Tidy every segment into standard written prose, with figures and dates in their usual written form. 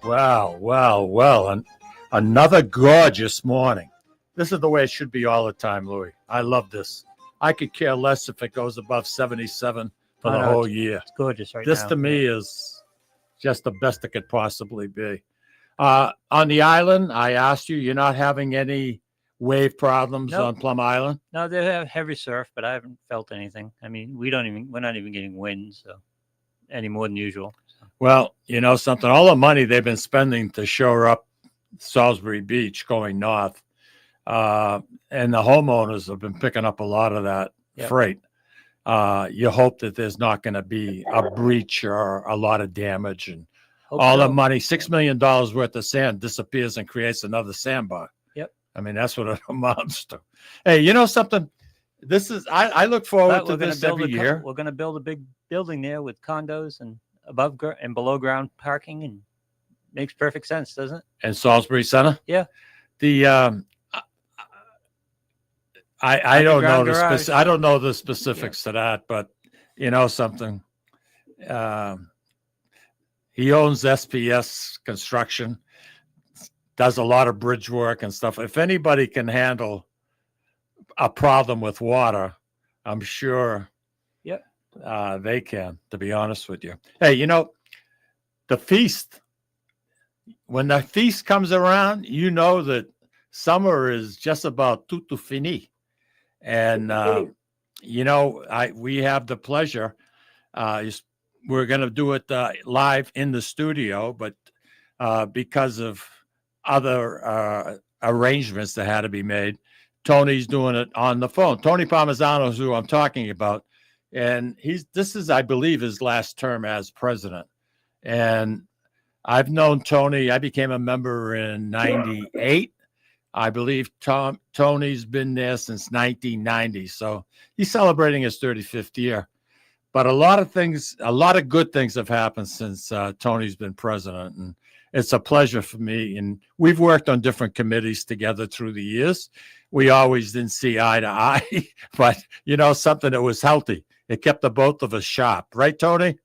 Well. And another gorgeous morning. This is the way it should be all the time, Louis. I love this. I could care less if it goes above 77 for the whole year. It's gorgeous right This now. to me is just the best it could possibly be. On the island, I asked you, you're not having any wave problems on Plum Island? No, they have heavy surf, but I haven't felt anything. I mean, we're not even getting wind, so any more than usual. So. Well, you know something, all the money they've been spending to shore up Salisbury Beach going north, and the homeowners have been picking up a lot of that freight. You hope that there's not going to be a breach or a lot of damage, and the money, $6 million worth of sand disappears and creates another sandbar. Yep. I mean, that's what it amounts to. Hey, you know something? This is, I look forward to this every year. We're going to build a big building there with condos and above and below ground parking, and makes perfect sense, doesn't it? And Salisbury Center? Yeah. The, I don't know I don't know the specifics to that, but you know something. He owns SPS Construction, does a lot of bridge work and stuff. If anybody can handle a problem with water, I'm sure they can, to be honest with you. Hey, you know, the feast, when the feast comes around, you know that summer is just about tout fini. And, you know, we have the pleasure, we're going to do it live in the studio, but because of other arrangements that had to be made, Tony's doing it on the phone. Tony Palmisano is who I'm talking about. And this is, I believe, his last term as president. And I've known Tony. I became a member in 98. I believe Tony's been there since 1990. So he's celebrating his 35th year. But a lot of good things have happened since Tony's been president. And it's a pleasure for me. And we've worked on different committees together through the years. We always didn't see eye to eye, but, you know, something that was healthy. It kept the both of us sharp. Right, Tony?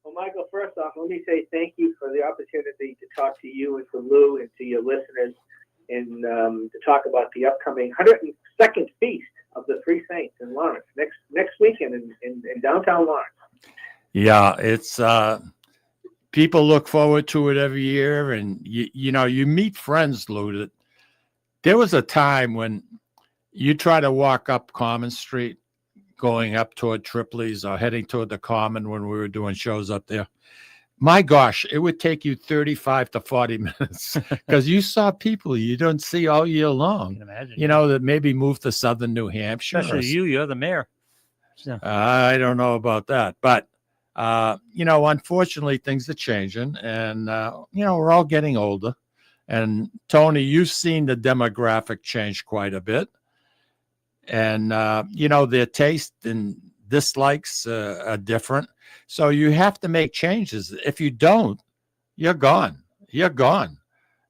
Well, Michael, first off, let me say thank you for the opportunity to talk to you and to Lou and to your listeners and to talk about the upcoming 102nd Feast of the Three Saints in Lawrence next weekend in downtown Lawrence. Yeah, it's people look forward to it every year, and you know, you meet friends, Lou. There was a time when you try to walk up Common Street, going up toward Tripoli's or heading toward the Common when we were doing shows up there. My gosh, it would take you 35 to 40 minutes because you saw people you don't see all year long. I can imagine. You know, that maybe moved to southern New Hampshire. Especially you're the mayor. So. I don't know about that. But, you know, unfortunately, things are changing. And, you know, we're all getting older. And, Tony, you've seen the demographic change quite a bit. And, you know, their taste and dislikes are different. So you have to make changes. If you don't, you're gone. You're gone.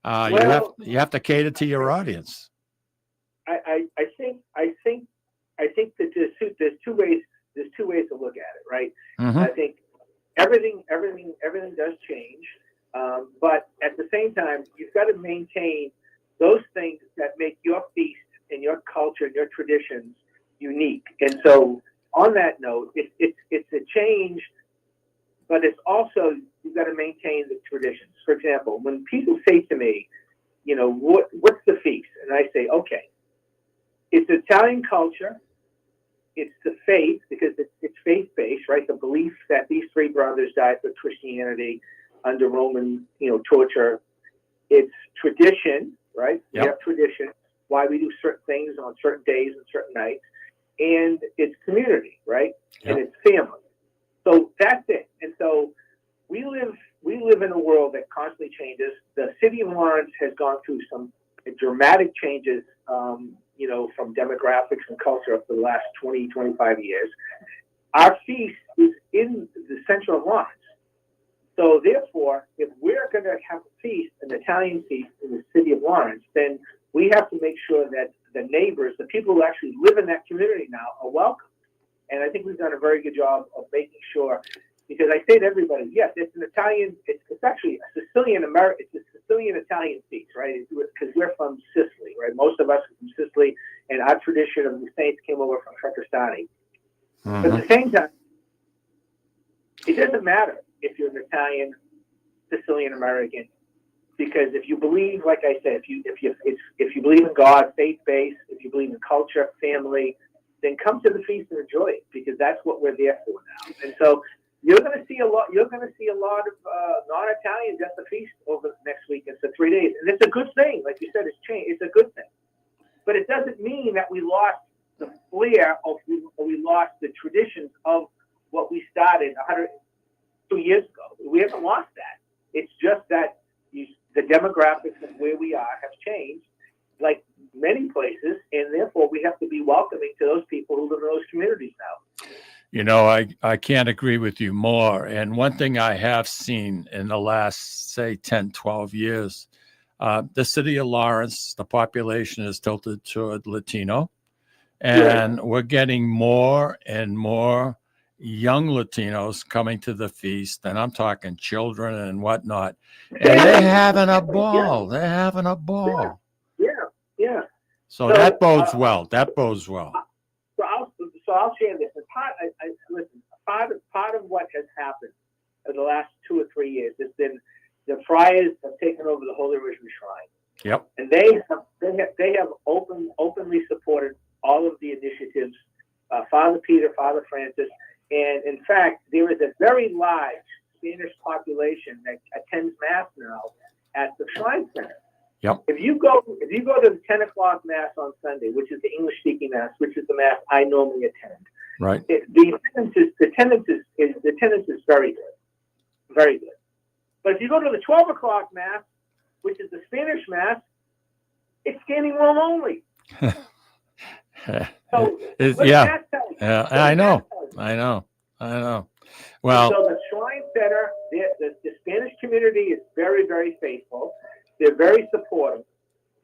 You have to cater to your audience. I think that there's two ways to look at it, right? Mm-hmm. I think everything does change, but at the same time, you've got to maintain those things that make your feast and your culture and your traditions unique. And so, on that note, it's a change, but it's also, you've got to maintain the traditions. For example, when people say to me, you know, what's the feast? And I say, okay, it's Italian culture, it's the faith, because it's faith-based, right? The belief that these three brothers died for Christianity under Roman, you know, torture. It's tradition, right? Yep. We have tradition, why we do certain things on certain days and certain nights. And it's community, right? Yep. And it's family. So that's it. And so we live in a world that constantly changes. The city of Lawrence has gone through some dramatic changes, you know, from demographics and culture for the last 20, 25 years. Our feast is in the center of Lawrence. So therefore, if we're going to have a feast, an Italian feast in the city of Lawrence, then we have to make sure that the neighbors, the people who actually live in that community now, are welcome. And I think we've done a very good job of making sure because I say to everybody, yes, it's an Italian. It's actually a Sicilian It's a Sicilian Italian feast, right? Because we're from Sicily, right? Most of us are from Sicily, and our tradition of the saints came over from Trecastani. But at the same time, it doesn't matter if you're an Italian, Sicilian American, because if you believe, like I said, if you believe in God, faith-based, if you believe in culture, family, then come to the feast and enjoy it, because that's what we're there for now. And so you're going to see a lot. You're going to see a lot of non-Italians at the feast over the next week. It's for 3 days, and it's a good thing. Like you said, it's changed. It's a good thing, but it doesn't mean that we lost the flair or we lost the traditions of what we started 102 years ago. We haven't lost that. It's just that the demographics of where we are have changed, like many places, and therefore we have to be welcoming to those people who live in those communities now. You know, I can't agree with you more. And one thing I have seen in the last, say, 10, 12 years, the city of Lawrence, the population is tilted toward Latino. And we're getting more and more young Latinos coming to the feast. And I'm talking children and whatnot. And they're having a ball. They're having a ball. Yeah. So that bodes well. That bodes well. So I'll share this. And part of what has happened in the last 2 or 3 years has been the friars have taken over the Holy Rosary Shrine. Yep. And they have openly supported all of the initiatives, Father Peter, Father Francis, and in fact, there is a very large Spanish population that attends Mass now at the Shrine Center. Yep. If you go to the 10 o'clock Mass on Sunday, which is the English-speaking Mass, which is the Mass I normally attend, right? The attendance is very good, very good. But if you go to the 12 o'clock Mass, which is the Spanish Mass, it's standing room only. So yeah, I know. Well, so the Shrine Center, the Spanish community is very, very faithful. They're very supportive.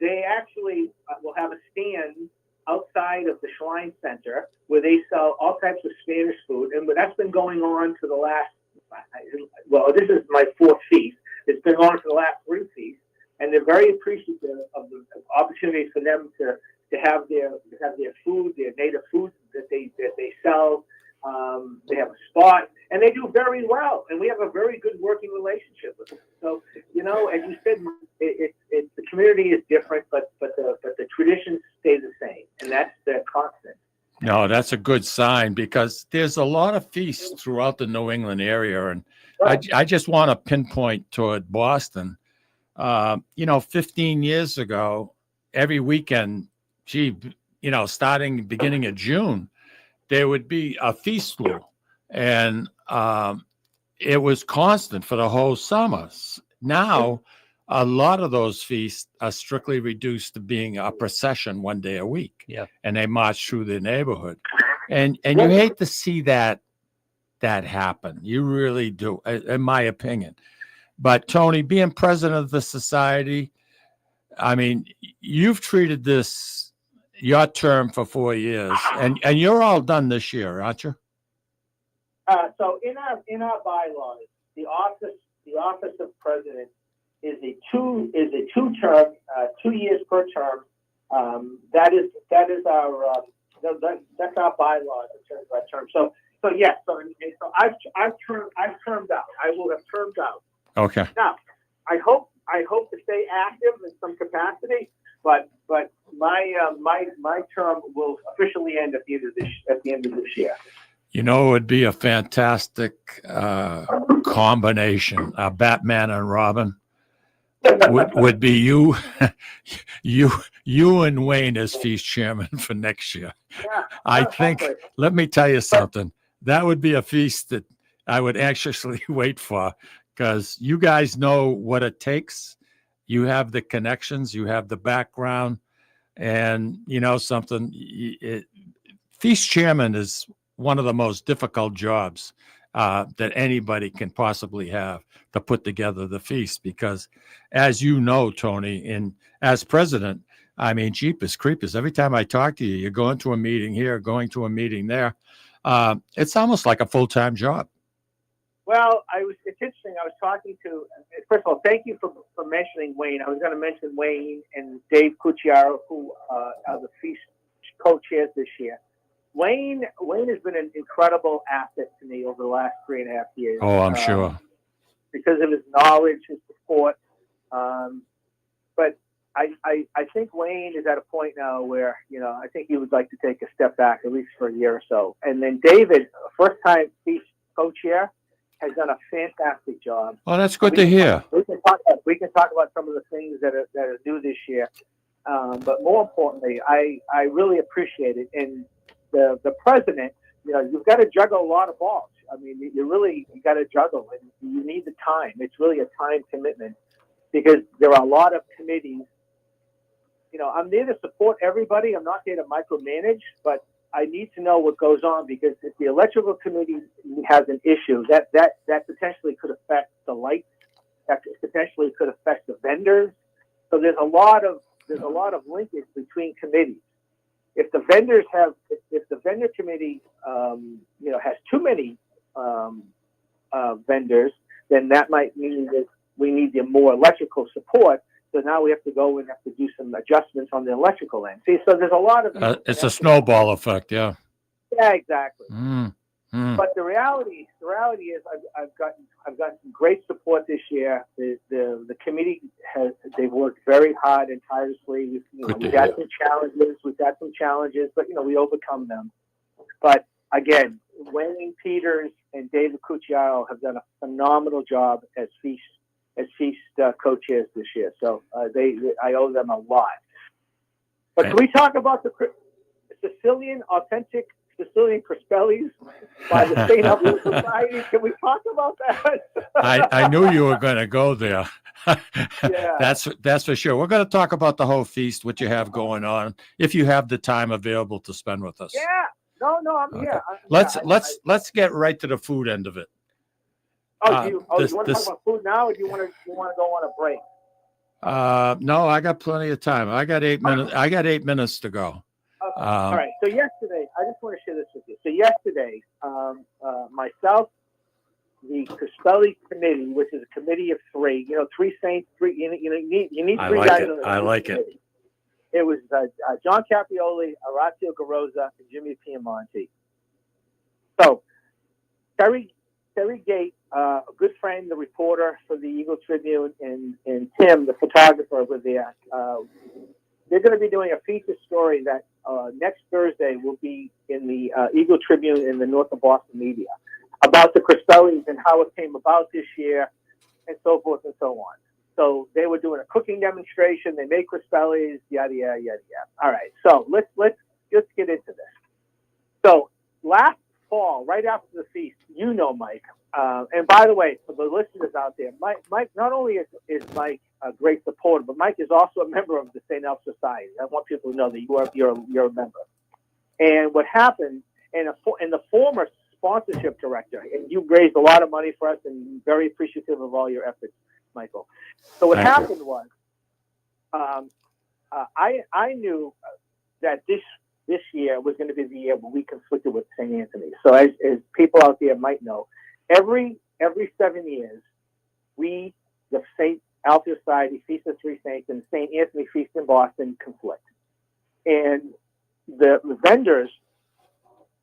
They actually will have a stand outside of the Shrine Center where they sell all types of Spanish food, and that's been going on for the last. Well, this is my 4th feast. It's been going on for the last 3 feasts, and they're very appreciative of the opportunity for them to have their food, their native food that they sell. They have a spot, and they do very well, and we have a very good working relationship with them. So, as you said, the community is different, but the traditions stay the same, and that's the constant. No, that's a good sign, because there's a lot of feasts throughout the New England area, and I just want to pinpoint toward Boston. 15 years ago, every weekend, starting beginning of June, there would be a feast slew, and it was constant for the whole summer. Now, a lot of those feasts are strictly reduced to being a procession one day a week. Yeah. And they march through the neighborhood. And you hate to see that happen. You really do, in my opinion. But Tony, being president of the society, I mean, you've treated this your term for 4 years, and you're all done this year, aren't you? So in our bylaws, the office of president is a two-term, 2 years per term. That is our that's our bylaws in terms of our term. So yes. So I've termed out. I will have termed out. Okay. Now, I hope to stay active in some capacity, but my term will officially end at the end of this year. It would be a fantastic combination. Batman and Robin would be you and Wayne as feast chairman for next year. Yeah, I think. Let me tell you something. That would be a feast that I would anxiously wait for, because you guys know what it takes. You have the connections, you have the background, and something. Feast chairman is one of the most difficult jobs that anybody can possibly have, to put together the feast, because, as you know, Tony, and as president, I mean, jeepers creepers, every time I talk to you, you're going to a meeting here, going to a meeting there. It's almost like a full-time job. Well, it's interesting. I was talking to, first of all, thank you for mentioning Wayne. I was going to mention Wayne and Dave Cucciaro, who are the feast co-chairs this year. Wayne has been an incredible asset to me over the last 3.5 years. Oh, I'm sure. Because of his knowledge, his support. But I think Wayne is at a point now where, I think he would like to take a step back, at least for a year or so. And then David, first time feast co-chair, has done a fantastic job. Oh, that's good to hear. We can talk about some of the things that are new this year. But more importantly, I really appreciate it. And the president, you've got to juggle a lot of balls. I mean, you got to juggle, and you need the time. It's really a time commitment because there are a lot of committees. I'm there to support everybody. I'm not there to micromanage, but I need to know what goes on because if the electrical committee has an issue, that potentially could affect the lights. That potentially could affect the vendors. So there's a lot of linkage between committees. If the vendors if the vendor committee, has too many vendors, then that might mean that we need more electrical support. So now we have to go and have to do some adjustments on the electrical end. See, so there's a lot of it's a snowball effect, yeah. Yeah, exactly. But the reality is I've gotten some great support this year. The committee they've worked very hard and tirelessly. We've got some challenges, but we overcome them. But again, Wayne Peters and David Cucciaro have done a phenomenal job as feast co-chairs this year. So I owe them a lot. But can we talk about the authentic Sicilian Crispellis by the St. Alfio Society? Can we talk about that? I knew you were going to go there. Yeah. That's for sure. We're going to talk about the whole feast, what you have going on, if you have the time available to spend with us. Yeah. No, I'm here. Let's get right to the food end of it. Do you want to talk about food now, or do you want to go on a break? No, I got plenty of time. I got 8 minutes. I got 8 minutes to go. Okay. All right. So yesterday, I just want to share this with you. So yesterday, myself, the Crispelli committee, which is a committee of three, three saints, three. You need three guys. I like it. It was John Caprioli, Orazio Garosa, and Jimmy Piemonte. So Terry Gate, a good friend, the reporter for the Eagle Tribune, and Tim, the photographer, were there. They're going to be doing a feature story that next Thursday will be in the Eagle Tribune in the North of Boston media about the Crispellis and how it came about this year and so forth and so on. So they were doing a cooking demonstration. They made Crispellis, yada, yada, yada, yada. All right. So let's get into this. So last fall, right after the feast, Mike. And by the way, for the listeners out there, Mike not only is Mike a great supporter, but Mike is also a member of the St. Alf Society. I want people to know that you're a member. And what happened, and the former sponsorship director, and you raised a lot of money for us, and very appreciative of all your efforts, Michael. So what happened was, I knew that this year was going to be the year when we conflicted with St. Anthony. So as people out there might know, every 7 years, we, the St. Alfio Society, Feast of Three Saints, and St. Anthony Feast in Boston conflict. And the vendors,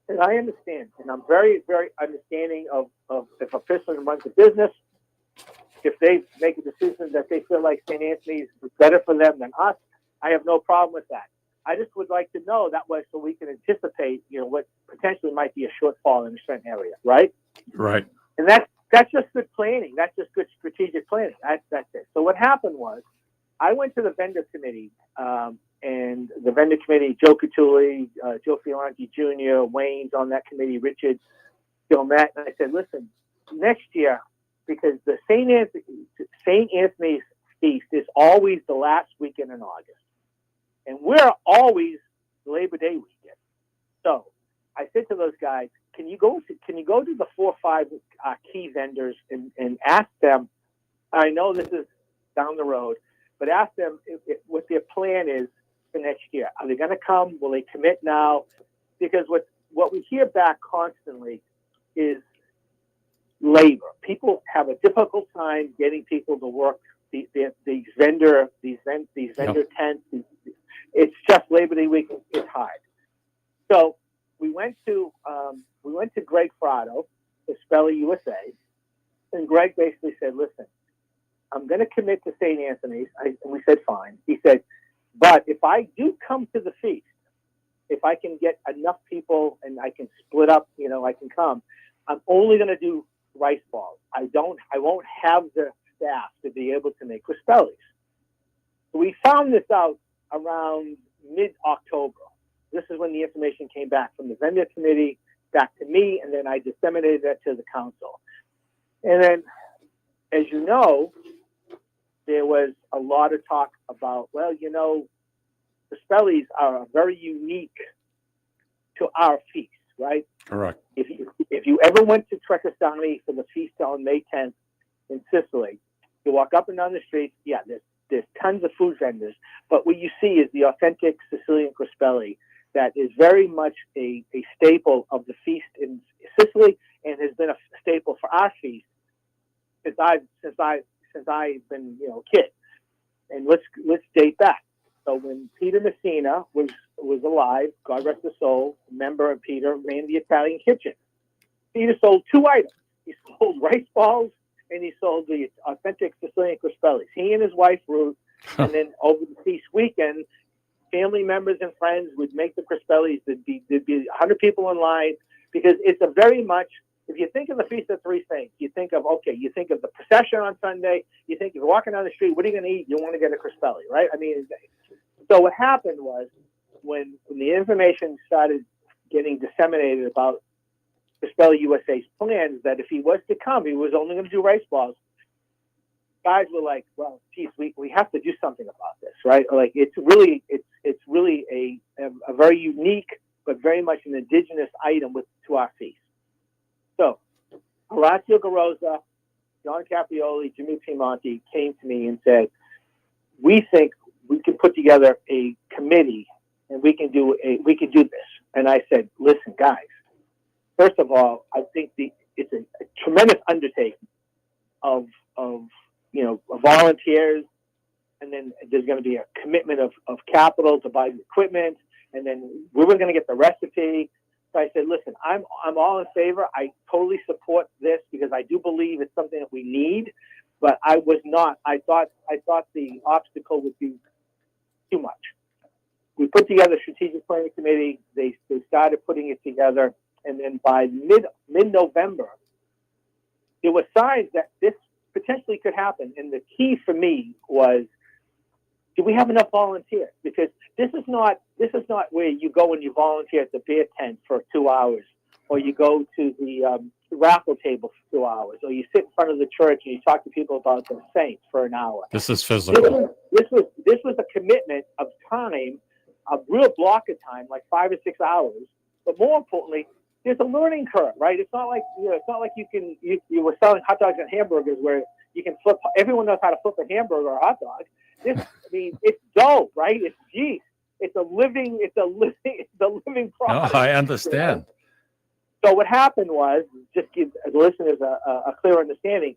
and I understand, and I'm very, very understanding of if a person runs a business, if they make a decision that they feel like St. Anthony's is better for them than us, I have no problem with that. I just would like to know that way so we can anticipate, what potentially might be a shortfall in a certain area, right? Right. And that's just good planning. That's just good strategic planning. That's it. So what happened was, I went to the vendor committee, and the vendor committee, Joe Catulli, Joe Fiorenti Jr., Wayne's on that committee, Richard, Joe Matt, and I said, listen, next year, because the St. Anthony's feast is always the last weekend in August. And we're always Labor Day weekend. So I said to those guys, can you go to the 4 or 5 key vendors and ask them, I know this is down the road, but ask them what their plan is for next year. Are they going to come? Will they commit now? Because what we hear back constantly is labor. People have a difficult time getting people to work these vendor tents. It's just Labor Day weekend. It's hard. So we went to Greg Frado, Spelly USA, and Greg basically said, "Listen, I'm going to commit to St. Anthony's." And we said, "Fine." He said, "But if I do come to the feast, if I can get enough people and I can split up, I can come. I'm only going to do rice balls. I won't have the staff to be able to make Crispellis." So we found this out around mid-October. This is when the information came back from the vendor committee back to me, and then I disseminated that to the council. And then, as you know, there was a lot of talk about, the Spellies are very unique to our feast, right? Correct. If you ever went to Trecastani for the feast on May 10th in Sicily, you walk up and down the streets, there's tons of food vendors, but what you see is the authentic Sicilian Crispelli that is very much a staple of the feast in Sicily and has been a staple for our feast since I've been a kid. And let's date back. So when Peter Messina was alive, God rest his soul, member of Peter, ran the Italian kitchen. Peter sold two items. He sold rice balls and he sold the authentic Sicilian Crispellis. He and his wife Ruth, and then over the feast weekend, family members and friends would make the Crispellis. There'd be 100 people in line because it's a very much. If you think of the Feast of Three Saints, you think of the procession on Sunday. You think you're walking down the street. What are you going to eat? You want to get a Crispelli, right? I mean, so what happened was when the information started getting disseminated about Crispelli USA's plans, that if he was to come, he was only going to do rice balls. Guys were like, "Well, geez, we have to do something about this, right?" Like it's really a very unique but very much an indigenous item to our feast. So, Horacio Garosa, John Caprioli, Jimmy Piemonte came to me and said, "We think we can put together a committee and we can do this." And I said, "Listen, guys, first of all, I think it's a tremendous undertaking of volunteers, and then there's going to be a commitment of capital to buy the equipment, and then we were going to get the recipe." So I said, "Listen, I'm all in favor. I totally support this because I do believe it's something that we need, but I was not. I thought the obstacle would be too much." We put together a strategic planning committee. They started putting it together, and then by mid-November, there were signs that this potentially could happen. And the key for me was, do we have enough volunteers? Because this is not where you go and you volunteer at the beer tent for 2 hours, or you go to the raffle table for 2 hours, or you sit in front of the church and you talk to people about the saints for an hour. This is physical. This was a commitment of time, a real block of time, like 5 or 6 hours. But more importantly, there's a learning curve, right? It's not like you were selling hot dogs and hamburgers where you can flip. Everyone knows how to flip a hamburger or a hot dog. It's dough, right? It's yeast. It's a living process. No, I understand. So what happened was, just give the listeners a clear understanding.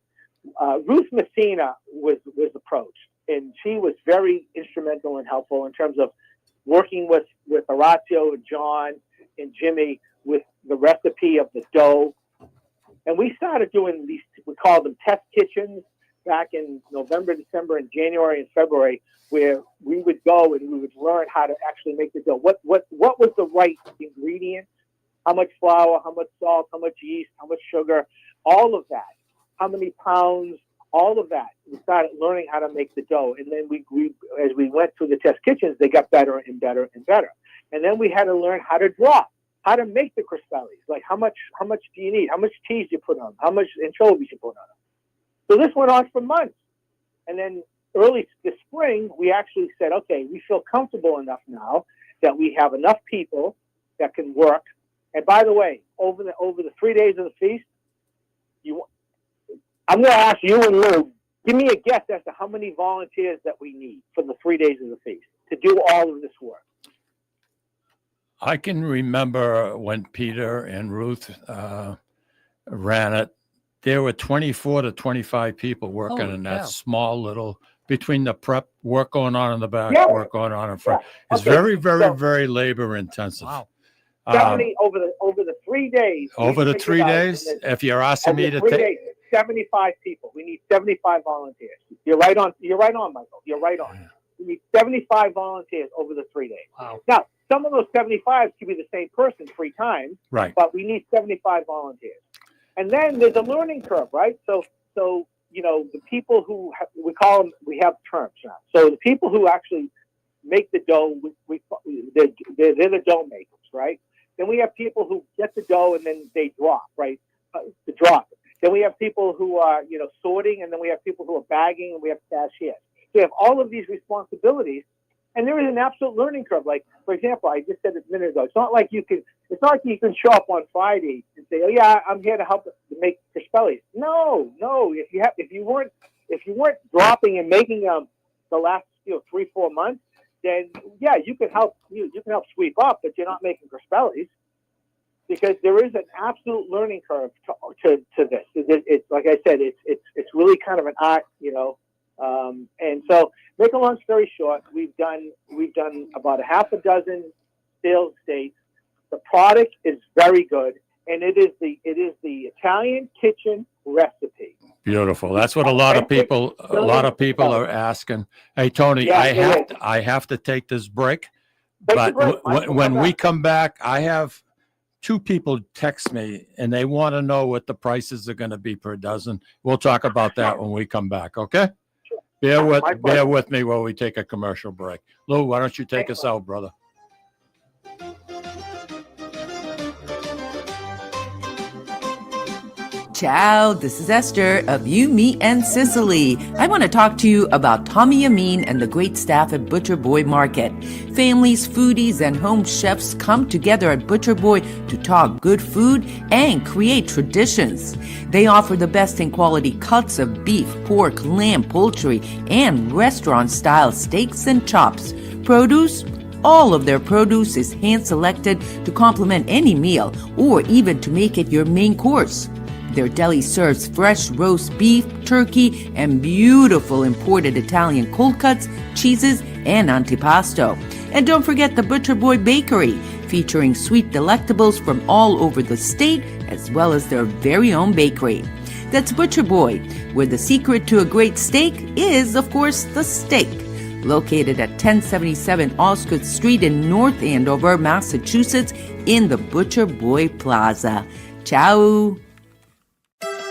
Ruth Messina was approached, and she was very instrumental and helpful in terms of working with Horacio and John and Jimmy with the recipe of the dough. And we started doing these, we call them test kitchens, back in November, December, and January and February, where we would go and we would learn how to actually make the dough. What was the right ingredient? How much flour, how much salt, how much yeast, how much sugar, all of that. How many pounds, all of that. We started learning how to make the dough. And then we as we went through the test kitchens, they got better and better and better. And then we had to learn how to draw, how to make the Crispellis. Like how much do you need? How much cheese you put on? How much anchovies you put on? So this went on for months. And then early this spring, we actually said, okay, we feel comfortable enough now that we have enough people that can work. And by the way, over the 3 days of the feast, I'm going to ask you and Lou, give me a guess as to how many volunteers that we need for the 3 days of the feast to do all of this work. I can remember when Peter and Ruth ran it, there were 24 to 25 people working Holy in that cow. small little, between the prep work going on in the back, Yeah. work going on in front. Yeah. It's Okay, very, very, so- very labor intensive. Wow. 70 over the 3 days. Over we the figured 3 out days, in the- if you're asking over me the to 3 take, days, 75 people. We need 75 volunteers. You're right on, Michael. You're right on. We need 75 volunteers over the 3 days. Wow. Now, some of those 75 could be the same person 3 times, right, but we need 75 volunteers. And then there's a learning curve, right? So the people who we have terms now. So the people who actually make the dough, they're the dough makers, right? Then we have people who get the dough and then they drop, right? The drop. Then we have people who are, sorting, and then we have people who are bagging, and we have cashiers. So we have all of these responsibilities, and there is an absolute learning curve. Like, for example, I just said it a minute ago. It's not like you can show up on Friday and say, "Oh yeah, I'm here to help to make Crispellis." No. If you weren't dropping and making them the last 3-4 months, then yeah, you can help sweep up, but you're not making Crispellis, because there is an absolute learning curve to this. It's like I said, it's really kind of an art, and so, make a long story short, we've done about a half a dozen sales dates. The product is very good, and it is the Italian kitchen recipe. beautiful. That's what a lot of people are asking. Hey, Tony, Yeah, I have to take this break, Take but the break, Michael. when Come we back. come back, I have 2 people text me and they want to know what the prices are going to be per dozen. We'll talk about that when we come back. Okay. Sure. Bear My pleasure. with me while we take a commercial break. Lou, why don't you take us out, brother? Ciao, this is Esther of You, Me, and Sicily. I want to talk to you about Tommy Amin and the great staff at Butcher Boy Market. Families, foodies, and home chefs come together at Butcher Boy to talk good food and create traditions. They offer the best in quality cuts of beef, pork, lamb, poultry, and restaurant-style steaks and chops. Produce? All of their produce is hand-selected to complement any meal or even to make it your main course. Their deli serves fresh roast beef, turkey, and beautiful imported Italian cold cuts, cheeses, and antipasto. And don't forget the Butcher Boy Bakery, featuring sweet delectables from all over the state, as well as their very own bakery. That's Butcher Boy, where the secret to a great steak is, of course, the steak. Located at 1077 Osgood Street in North Andover, Massachusetts, in the Butcher Boy Plaza. Ciao!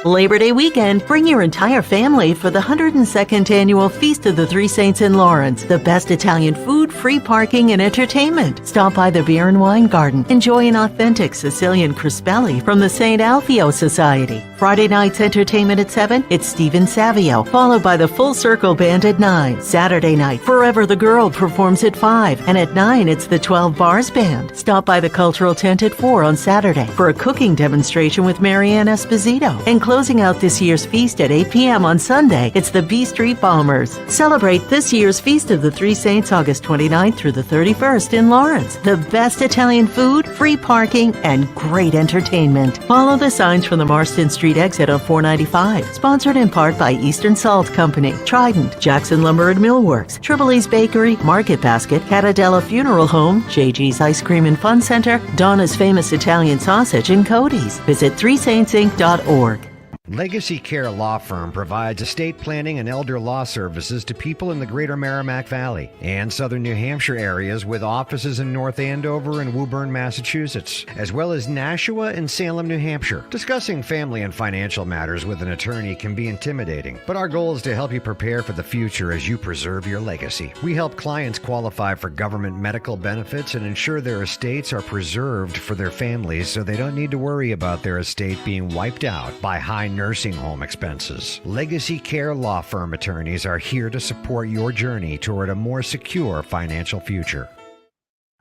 Labor Day weekend, bring your entire family for the 102nd Annual Feast of the Three Saints in Lawrence. The best Italian food, free parking, and entertainment. Stop by the Beer and Wine Garden. Enjoy an authentic Sicilian Crispelli from the St. Alfio Society. Friday night's entertainment at 7, it's Stephen Savio, followed by the Full Circle Band at 9. Saturday night, Forever the Girl performs at 5, and at 9, it's the 12 Bars Band. Stop by the Cultural Tent at 4 on Saturday for a cooking demonstration with Marianne Esposito. And closing out this year's feast at 8 p.m. on Sunday, it's the B Street Bombers. Celebrate this year's Feast of the Three Saints August 29th through the 31st in Lawrence. The best Italian food, free parking, and great entertainment. Follow the signs from the Marston Street exit on 495. Sponsored in part by Eastern Salt Company, Trident, Jackson Lumber and Millworks, Triple E's Bakery, Market Basket, Catadella Funeral Home, JG's Ice Cream and Fun Center, Donna's Famous Italian Sausage, and Cody's. Visit threesaintsinc.org. Legacy Care Law Firm provides estate planning and elder law services to people in the greater Merrimack Valley and southern New Hampshire areas, with offices in North Andover and Woburn, Massachusetts, as well as Nashua and Salem, New Hampshire. Discussing family and financial matters with an attorney can be intimidating, but our goal is to help you prepare for the future as you preserve your legacy. We help clients qualify for government medical benefits and ensure their estates are preserved for their families so they don't need to worry about their estate being wiped out by high nursing home expenses. Legacy Care Law Firm attorneys are here to support your journey toward a more secure financial future.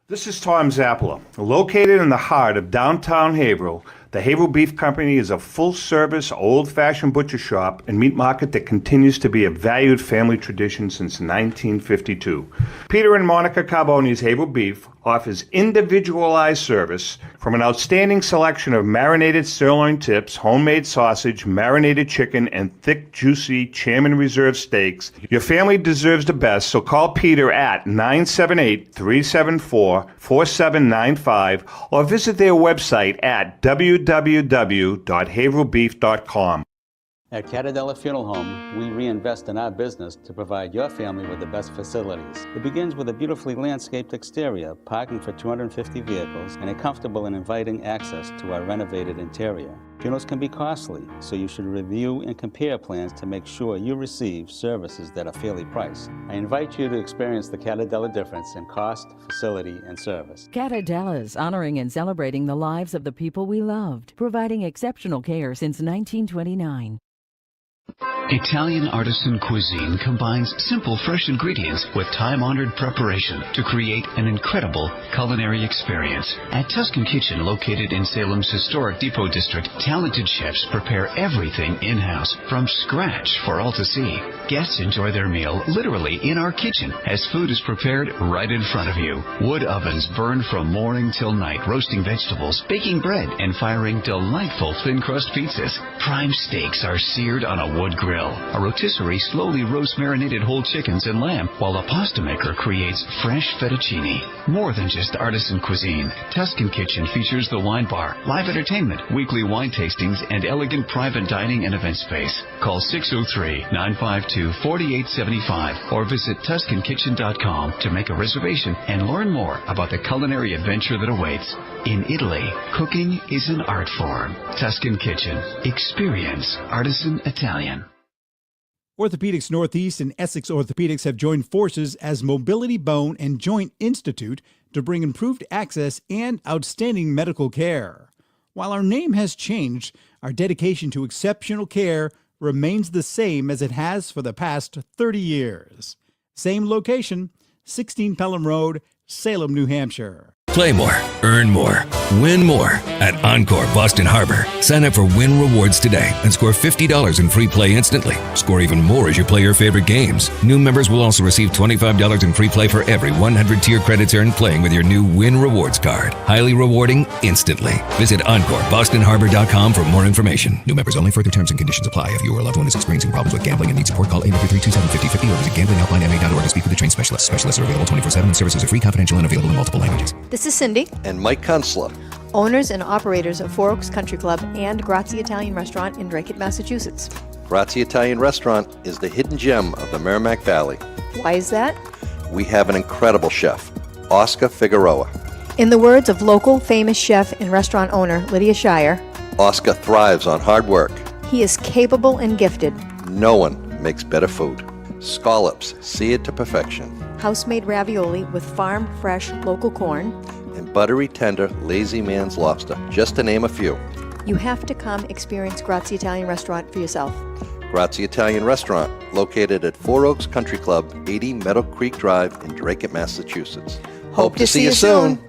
This is Tom Zappala. Located in the heart of downtown Haverhill, The Haverhill Beef Company is a full-service, old-fashioned butcher shop and meat market that continues to be a valued family tradition since 1952. Peter and Monica Carboni's Haverhill Beef offers individualized service from an outstanding selection of marinated sirloin tips, homemade sausage, marinated chicken, and thick, juicy Chairman Reserve steaks. Your family deserves the best, so call Peter at 978-374-4795 or visit their website at www.haverhillbeef.com. At Catadella Funeral Home, we reinvest in our business to provide your family with the best facilities. It begins with a beautifully landscaped exterior, parking for 250 vehicles, and a comfortable and inviting access to our renovated interior. Funerals can be costly, so you should review and compare plans to make sure you receive services that are fairly priced. I invite you to experience the Catadella difference in cost, facility, and service. Catadella's honoring and celebrating the lives of the people we loved, providing exceptional care since 1929. Italian artisan cuisine combines simple, fresh ingredients with time-honored preparation to create an incredible culinary experience. At Tuscan Kitchen, located in Salem's historic Depot District, talented chefs prepare everything in-house from scratch for all to see. Guests enjoy their meal literally in our kitchen as food is prepared right in front of you. Wood ovens burn from morning till night, roasting vegetables, baking bread, and firing delightful thin-crust pizzas. Prime steaks are seared on a wood grill. A rotisserie slowly roasts marinated whole chickens and lamb, while a pasta maker creates fresh fettuccine. More than just artisan cuisine, Tuscan Kitchen features the wine bar, live entertainment, weekly wine tastings, and elegant private dining and event space. Call 603-952-4875 or visit TuscanKitchen.com to make a reservation and learn more about the culinary adventure that awaits. In Italy, cooking is an art form. Tuscan Kitchen. Experience artisan Italian. Orthopedics Northeast and Essex Orthopedics have joined forces as Mobility Bone and Joint Institute to bring improved access and outstanding medical care. While our name has changed, our dedication to exceptional care remains the same as it has for the past 30 years. Same location, 16 Pelham Road, Salem, New Hampshire. Play more, earn more, win more at Encore Boston Harbor. Sign up for Win Rewards today and score $50 in free play instantly. Score even more as you play your favorite games. New members will also receive $25 in free play for every 100 tier credits earned playing with your new Win Rewards card. Highly rewarding instantly. Visit EncoreBostonHarbor.com for more information. New members only. Further terms and conditions apply. If you or a loved one is experiencing problems with gambling and needs support, call 833-273-5050 or visit GamblingHelpline.ma.org to speak with a trained specialist. Specialists are available 24/7 and services are free, confidential, and available in multiple languages. This is Cindy. And Mike Kunstler, owners and operators of Four Oaks Country Club and Grazie Italian Restaurant in Drake, Massachusetts. Grazie Italian Restaurant is the hidden gem of the Merrimack Valley. Why is that? We have an incredible chef, Oscar Figueroa. In the words of local famous chef and restaurant owner Lydia Shire, Oscar thrives on hard work. He is capable and gifted. No one makes better food. Scallops, seared to perfection. House-made ravioli with farm-fresh local corn. And buttery, tender, lazy man's lobster, just to name a few. You have to come experience Grazie Italian Restaurant for yourself. Grazie Italian Restaurant, located at Four Oaks Country Club, 80 Meadow Creek Drive in Drake, Massachusetts. Hope to see you soon.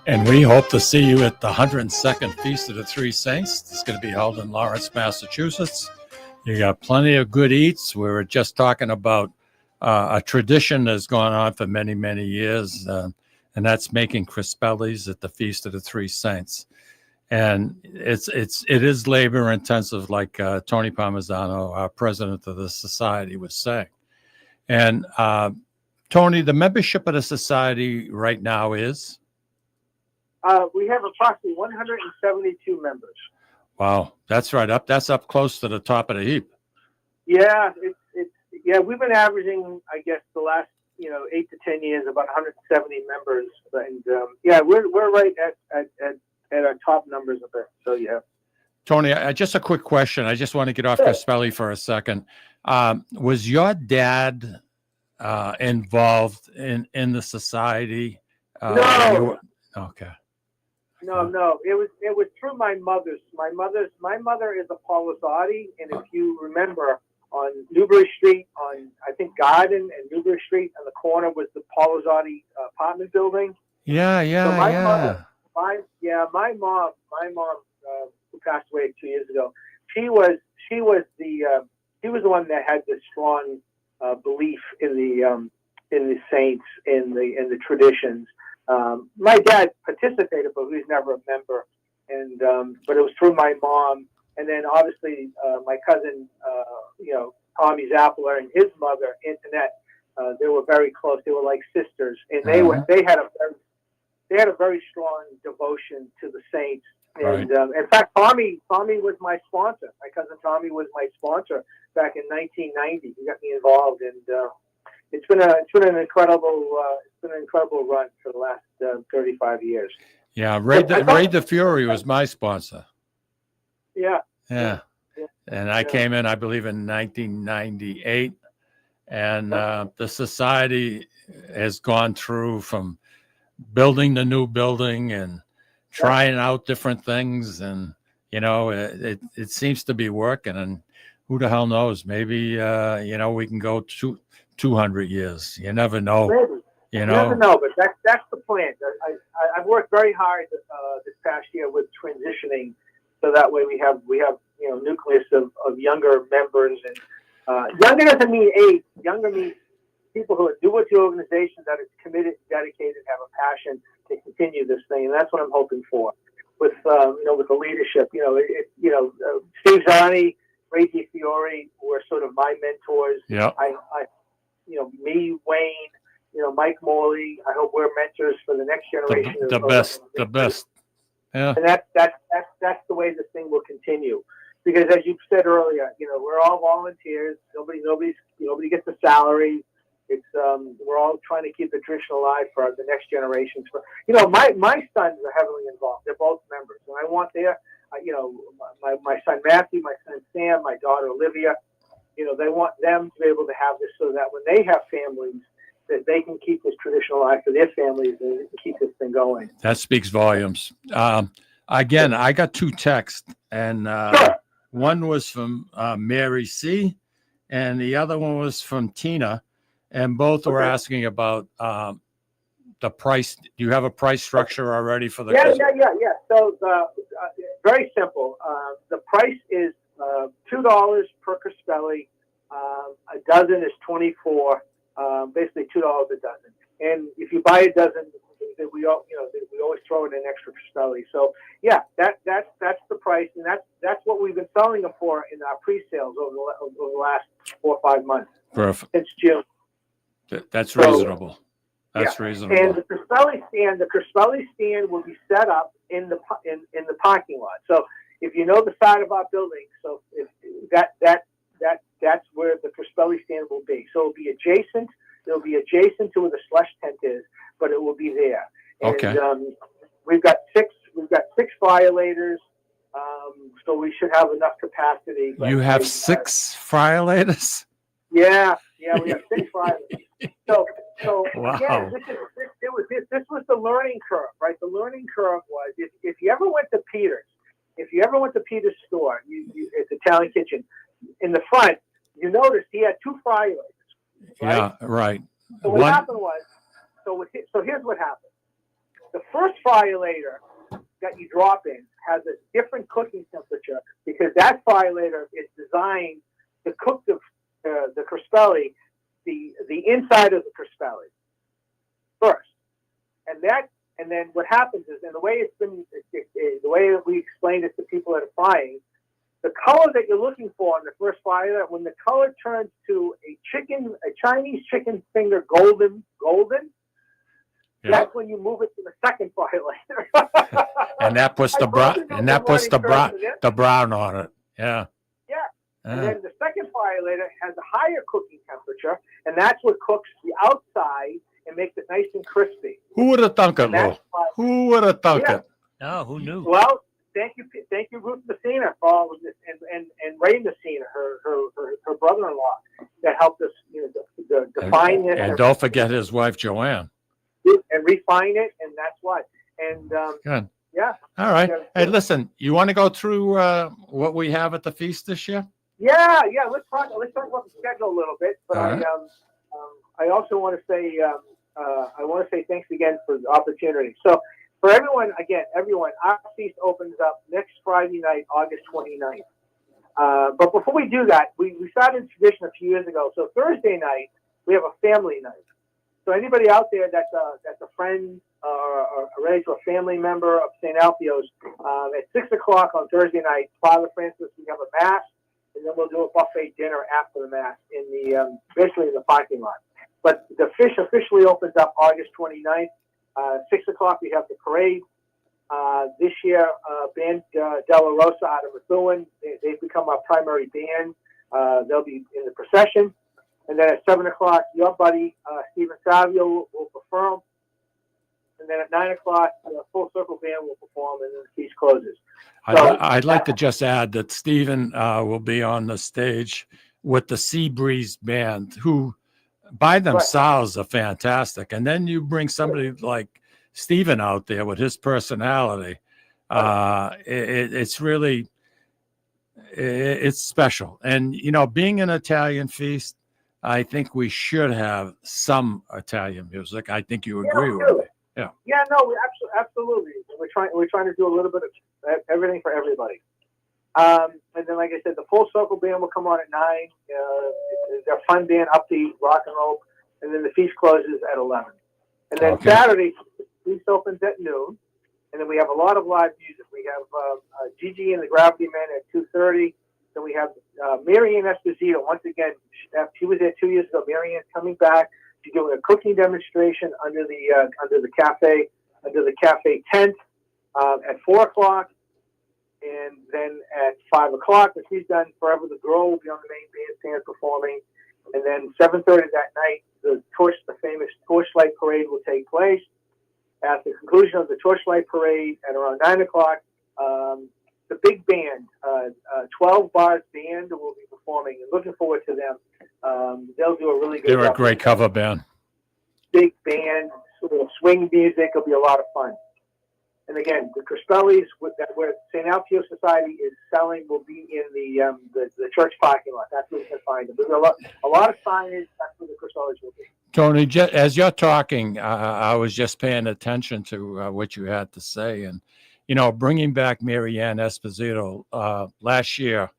And we hope to see you at the 102nd Feast of the Three Saints. It's going to be held in Lawrence, Massachusetts. You got plenty of good eats. We were just talking about a tradition that's gone on for many, many years, and that's making crispellis at the Feast of the Three Saints. And it is labor intensive, like Tony Palmisano, our president of the society, was saying. And Tony, the membership of the society right now is? We have approximately 172 members. Wow, that's right up. That's up close to the top of the heap. Yeah, we've been averaging, I guess, the last 8 to 10 years about 170 members, and we're right at our top numbers a bit. So yeah. Tony, just a quick question. I just want to get off Caspelli for a second. Was your dad involved in the society? No. Okay. No. It was through my mother's. My mother is a Palmisano, and if you remember, on Newbury Street, on I think Garden and Newbury Street, on the corner was the Palmisano apartment building. Yeah, So my yeah. mother, my mom, who passed away 2 years ago, she was the one that had the strong belief in the saints, in the traditions. My dad participated, but he was never a member, and but it was through my mom, and then obviously my cousin, Tommy Zappler and his mother, Antoinette. They were very close. They were like sisters, and they had a very strong devotion to the saints. And in fact, Tommy was my sponsor. My cousin Tommy was my sponsor back in 1990. He got me involved, and it's been an incredible run for the last 35 years. Yeah, Ray the Fury was my sponsor. Yeah. Yeah. And I came in, I believe, in 1998. And the society has gone through from building the new building and trying out different things. And, it seems to be working. And who the hell knows? Maybe, we can go 200 years. You never know. Maybe. You never know, but that's the plan. I've worked very hard this past year with transitioning, so that way we have nucleus of younger members, and younger doesn't mean age. Younger means people who are new with the organization, that is committed, dedicated, have a passion to continue this thing, and that's what I'm hoping for with with the leadership. Steve Zani, Ray DiFiore were sort of my mentors. Yeah. Me, Wayne, Mike Morley. I hope we're mentors for the next generation. The best. Yeah. And that's the way this thing will continue. Because as you said earlier, we're all volunteers. Nobody gets a salary. It's we're all trying to keep the tradition alive for the next generations. My sons are heavily involved. They're both members, and I want my son Matthew, my son Sam, my daughter Olivia. They want them to be able to have this so that when they have families, that they can keep this tradition alive for their families and keep this thing going. That speaks volumes. Again, I got 2 texts, and one was from Mary C., and the other one was from Tina, and both were asking about the price. Do you have a price structure already for the? Yeah. So very simple. The price is $2 per Crispelli. A dozen is $24. Basically $2 a dozen. And if you buy a dozen, we always throw in an extra Crispelli. So yeah, that's the price, and that's what we've been selling them for in our pre-sales over the last 4 or 5 months. Perfect. Since June. That's reasonable. That's reasonable. And the Crispelli stand will be set up in the parking lot. So if you know the side of our building, so if that's where the Crispelli stand will be. So it'll be adjacent. It'll be adjacent to where the slush tent is, but it will be there. Okay. And we've got six violators, so we should have enough capacity. You have 6 violators? Yeah, we have 6 violators. So wow. Again, this was the learning curve, right? The learning curve was if you ever went to Peter's store, it's Italian Kitchen, in the front, you noticed he had 2 violators. Right? Yeah, right. So what happened was, so here's what happened. The first violator that you drop in has a different cooking temperature because that violator is designed to cook the Crispelli, the inside of the Crispelli first, and then what happens is, and the way the way we explained it to people that are buying, the color that you're looking for in the first violet, when the color turns to a Chinese chicken finger golden, that's when you move it to the second violet. And that puts the brown on it. Yeah. Yeah. And then the second violator has a higher cooking temperature, and that's what cooks the outside and makes it nice and crispy. Who would have thunk it, Lou? Who would have thunk it? No, who knew? Well, thank you, Ruth Messina, for all of this, and Ray Messina, her brother-in-law, that helped us, define this. And don't forget his wife Joanne. And refine it, and that's what. And good. Yeah. All right. Hey, listen, you want to go through what we have at the feast this year? Yeah. Let's talk about the schedule a little bit. But I also want to say I want to say thanks again for the opportunity. So for everyone, our feast opens up next Friday night, August 29th. But before we do that, we started a tradition a few years ago. So Thursday night, we have a family night. So anybody out there that's a friend or related to a family member of St. Alfio's, at 6 o'clock on Thursday night, Father Francis, we have a mass, and then we'll do a buffet dinner after the mass basically in the parking lot. But the fish officially opens up August 29th. 6 o'clock, we have the parade. This year, Band Della Rosa out of Methuen, they've become our primary band. They'll be in the procession. And then at 7 o'clock, your buddy, Stephen Savio, will perform. And then at 9 o'clock, the Full Circle Band will perform, and then the feast closes. I'd like to just add that Stephen will be on the stage with the Sea Breeze Band, who by themselves are fantastic. And then you bring somebody like Stephen out there with his personality. It's really, it's special. And, being an Italian feast, I think we should have some Italian music. I think you agree with me. Yeah. Yeah, no, we absolutely. We're trying to do a little bit of everything for everybody. And then, like I said, the Full Circle Band will come on at 9. They're a fun band, upbeat, rock and roll. And then the feast closes at 11. And then Saturday, the feast opens at noon. And then we have a lot of live music. We have Gigi and the Gravity Men at 2:30. Then we have Marianne Esposito. Once again, she was there 2 years ago. Marianne's coming back. She's doing a cooking demonstration under the cafe tent at 4 o'clock. And then at 5 o'clock, when she's done, Forever the Girl will be on the main bandstand performing. And then 7:30 that night, the famous Torchlight Parade will take place. At the conclusion of the Torchlight Parade at around 9 o'clock, the big band, 12 Bars Band, will be performing. And looking forward to them. They'll do a really good job. They're a great cover band. Big band, sort of swing music. It'll be a lot of fun. And again, the Crispelli's, where St. Alfio Society is selling, will be in the church parking lot. That's where you can find them. There's a lot of signage. That's where the Crispelli's will be. Tony, as you're talking, I was just paying attention to what you had to say. And, bringing back Marianne Esposito last year,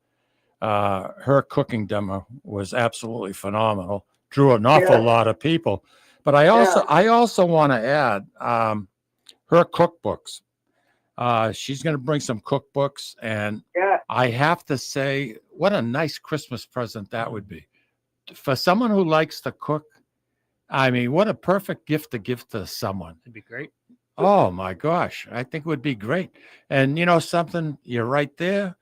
her cooking demo was absolutely phenomenal. Drew an awful lot of people. But I also want to add her cookbooks. She's going to bring some cookbooks, and I have to say, what a nice Christmas present that would be. For someone who likes to cook, I mean, what a perfect gift to give to someone. It'd be great. Oh, my gosh. I think it would be great. And something, you're right there.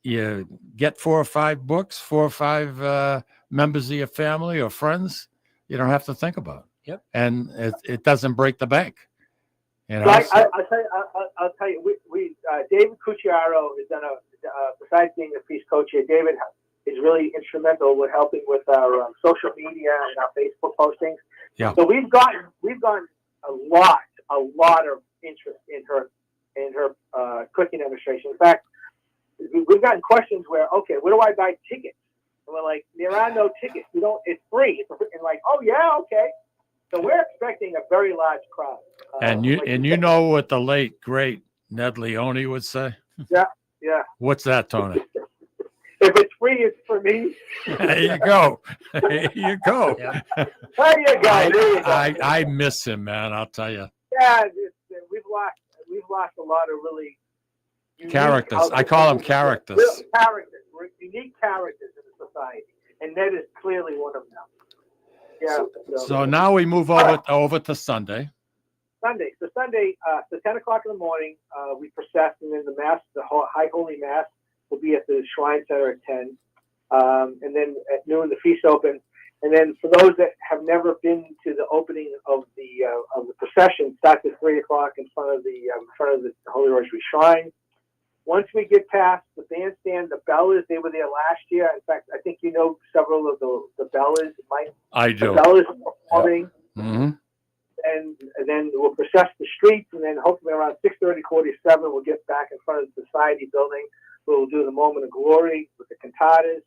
You get 4 or 5 books, 4 or 5 members of your family or friends. You don't have to think about it. Yep. And it doesn't break the bank. I'll tell you, we David Cucciaro has done besides being the feast coach here, David is really instrumental with helping with our social media and our Facebook postings. Yeah. So we've gotten a lot of interest in her cooking demonstration. In fact, we've gotten questions where, okay, where do I buy tickets? And we're like, there are no tickets. It's free. And like, oh yeah, okay. So we're expecting a very large crowd. And you know what the late great Ned Leone would say? Yeah. What's that, Tony? If it's free, it's for me. There you go. There you go. Yeah. There you go. I miss him, man. I'll tell you. Yeah, we've lost a lot of really characters. I call them characters. Real characters. We're unique characters in the society, and Ned is clearly one of them. Yeah. So now we move over to Sunday. So Sunday, 10 o'clock in the morning, we process, and then the mass, the High Holy Mass, will be at the Shrine Center at 10. And then at noon, the feast opens. And then for those that have never been to the opening of the procession, starts at 3 o'clock in front of the Holy Rosary Shrine. Once we get past the bandstand, the Bellas, they were there last year. In fact, I think several of the Bellas. I do. The Bellas are performing. Mm-hmm. And then we'll process the streets, and then hopefully around 6:30, 47, we'll get back in front of the Society building. We'll do the Moment of Glory with the cantatas.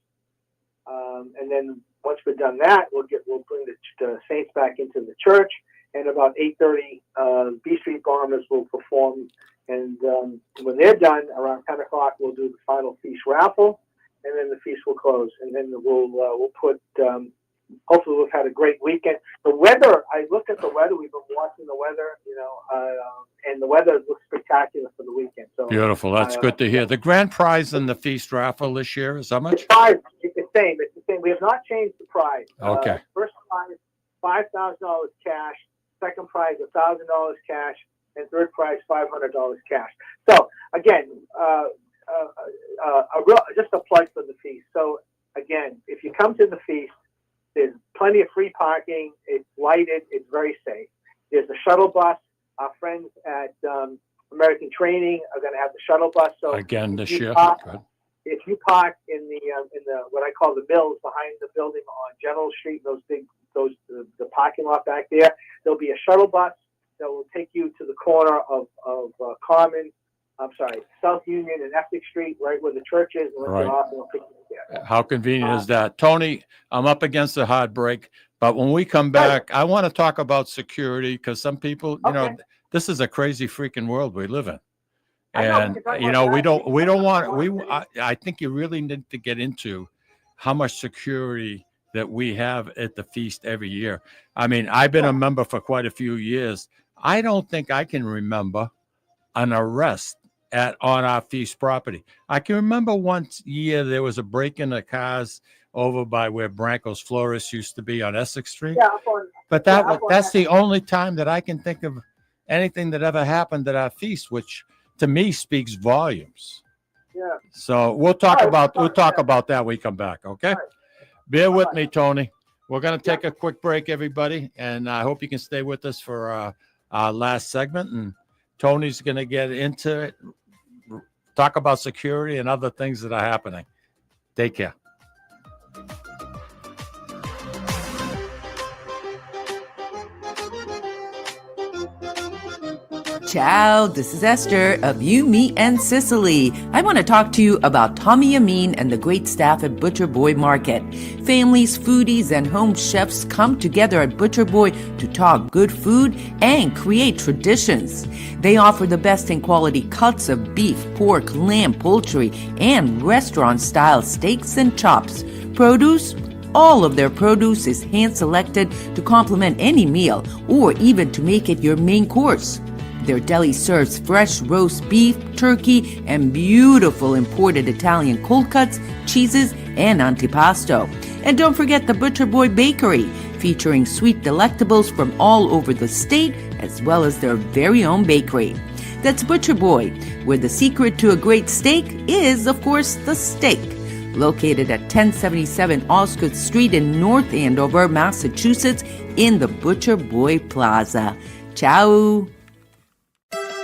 And then once we've done that, we'll bring the saints back into the church. and about 8:30, B Street Bombers will perform. And when they're done, around 10 o'clock, we'll do the final feast raffle, and then the feast will close. And then we'll put. Hopefully, we've had a great weekend. The weather. I looked at the weather. We've been watching the weather. And the weather looks spectacular for the weekend. So Beautiful. That's good to hear. The grand prize in the feast raffle this year is how much? It's the same. It's the same. We have not changed the prize. Okay. First prize, $5,000 cash. Second prize, $1,000 cash, and third prize, $500 cash. So again, just a plug for the feast. So again, if you come to the feast, there's plenty of free parking. It's lighted. It's very safe. There's a shuttle bus. Our friends at American Training are going to have the shuttle bus. So again this year. If you park in the what I call the mills behind the building on General Street, the parking lot back there, there'll be a shuttle bus that will take you to the corner of South Union and Essex Street, right where the church is, and Right. off and we'll pick you there. How convenient is that? Tony, I'm up against a hard break, but when we come back, I want to talk about security because some people, this is a crazy freaking world we live in. And, we don't want, I think you really need to get into how much security that we have at the feast every year. I mean, I've been a member for quite a few years. I don't think I can remember an arrest on our feast property. I can remember once year there was a break in the cars over by where Branco's Florist used to be on Essex Street. But that's the only time that I can think of anything that ever happened at our feast, which to me speaks volumes. Yeah. So we'll talk about that when we come back. Okay. Bear with me, Tony. We're going to take a quick break, everybody, and I hope you can stay with us for our last segment. And Tony's going to get into it, talk about security and other things that are happening. Take care. Ciao, this is Esther of You, Me, and Sicily. I want to talk to you about Tommy Amin and the great staff at Butcher Boy Market. Families, foodies, and home chefs come together at Butcher Boy to talk good food and create traditions. They offer the best in quality cuts of beef, pork, lamb, poultry, and restaurant-style steaks and chops. Produce? All of their produce is hand-selected to complement any meal or even to make it your main course. Their deli serves fresh roast beef, turkey, and beautiful imported Italian cold cuts, cheeses, and antipasto. And don't forget the Butcher Boy Bakery, featuring sweet delectables from all over the state, as well as their very own bakery. That's Butcher Boy, where the secret to a great steak is, of course, the steak. Located at 1077 Osgood Street in North Andover, Massachusetts, in the Butcher Boy Plaza. Ciao!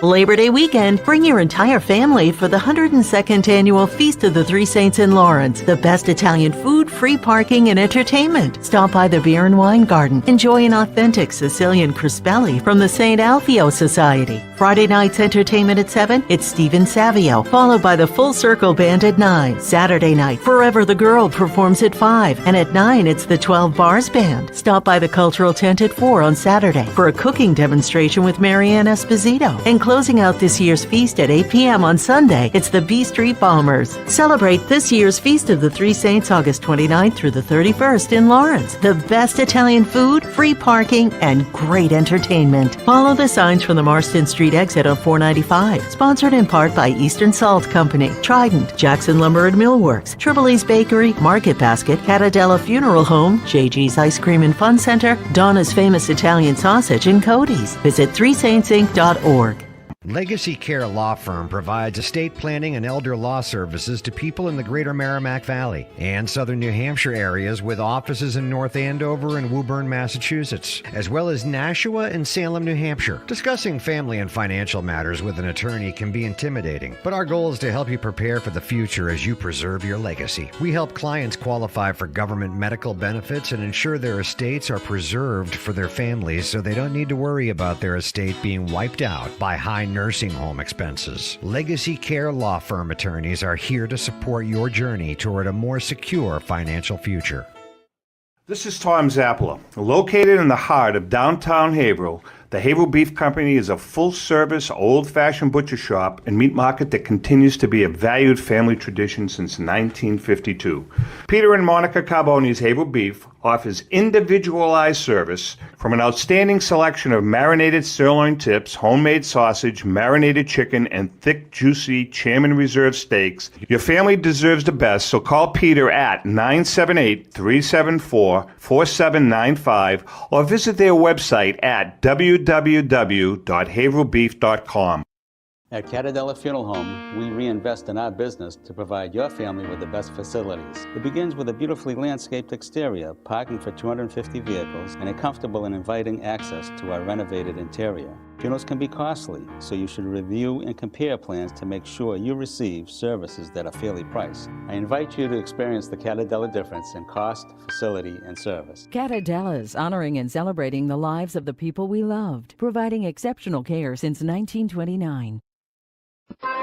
Labor Day weekend, bring your entire family for the 102nd Annual Feast of the Three Saints in Lawrence. The best Italian food, free parking, and entertainment. Stop by the Beer and Wine Garden. Enjoy an authentic Sicilian crispelli from the St. Alfio Society. Friday night's entertainment at 7, it's Stephen Savio, followed by the Full Circle Band at 9. Saturday night, Forever the Girl performs at 5, and at 9, it's the 12 Bars Band. Stop by the Cultural Tent at 4 on Saturday for a cooking demonstration with Marianne Esposito. And closing out this year's feast at 8 p.m. on Sunday, it's the B Street Bombers. Celebrate this year's Feast of the Three Saints August 29th through the 31st in Lawrence. The best Italian food, free parking, and great entertainment. Follow the signs from the Marston Street exit on 495. Sponsored in part by Eastern Salt Company, Trident, Jackson Lumber and Millworks, Triple E's Bakery, Market Basket, Catadella Funeral Home, JG's Ice Cream and Fun Center, Donna's Famous Italian Sausage, and Cody's. Visit threesaintsinc.org. Legacy Care Law Firm provides estate planning and elder law services to people in the greater Merrimack Valley and southern New Hampshire areas with offices in North Andover and Woburn, Massachusetts, as well as Nashua and Salem, New Hampshire. Discussing family and financial matters with an attorney can be intimidating, but our goal is to help you prepare for the future as you preserve your legacy. We help clients qualify for government medical benefits and ensure their estates are preserved for their families so they don't need to worry about their estate being wiped out by high nursing home expenses. Legacy Care Law Firm attorneys are here to support your journey toward a more secure financial future. This is Tom Zappala. Located in the heart of downtown Haverhill, the Haverhill Beef Company is a full-service, old-fashioned butcher shop and meat market that continues to be a valued family tradition since 1952. Peter and Monica Carboni's Haverhill Beef offers individualized service from an outstanding selection of marinated sirloin tips, homemade sausage, marinated chicken, and thick, juicy Chairman Reserve steaks. Your family deserves the best, so call Peter at 978-374-4795 or visit their website at www.haverhillbeef.com. At Catadella Funeral Home, we reinvest in our business to provide your family with the best facilities. It begins with a beautifully landscaped exterior, parking for 250 vehicles, and a comfortable and inviting access to our renovated interior. Funerals can be costly, so you should review and compare plans to make sure you receive services that are fairly priced. I invite you to experience the Catadella difference in cost, facility, and service. Catadella's honoring and celebrating the lives of the people we loved, providing exceptional care since 1929.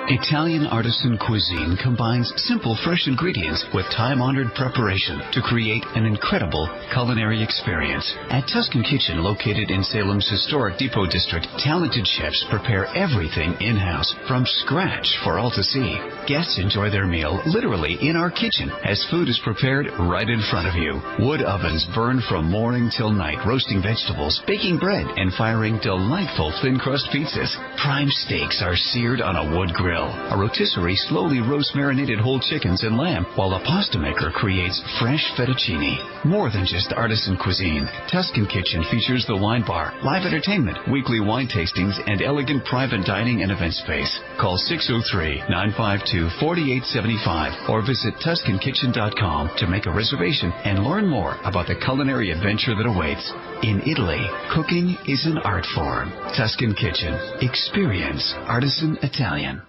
Italian artisan cuisine combines simple, fresh ingredients with time-honored preparation to create an incredible culinary experience. At Tuscan Kitchen, located in Salem's historic Depot District, talented chefs prepare everything in-house from scratch for all to see. Guests enjoy their meal literally in our kitchen as food is prepared right in front of you. Wood ovens burn from morning till night, roasting vegetables, baking bread, and firing delightful thin-crust pizzas. Prime steaks are seared on a wood grill. A rotisserie slowly roasts marinated whole chickens and lamb, while a pasta maker creates fresh fettuccine. More than just artisan cuisine, Tuscan Kitchen features the wine bar, live entertainment, weekly wine tastings, and elegant private dining and event space. Call 603-952-4875 or visit TuscanKitchen.com to make a reservation and learn more about the culinary adventure that awaits. In Italy, cooking is an art form. Tuscan Kitchen. Experience artisan Italian.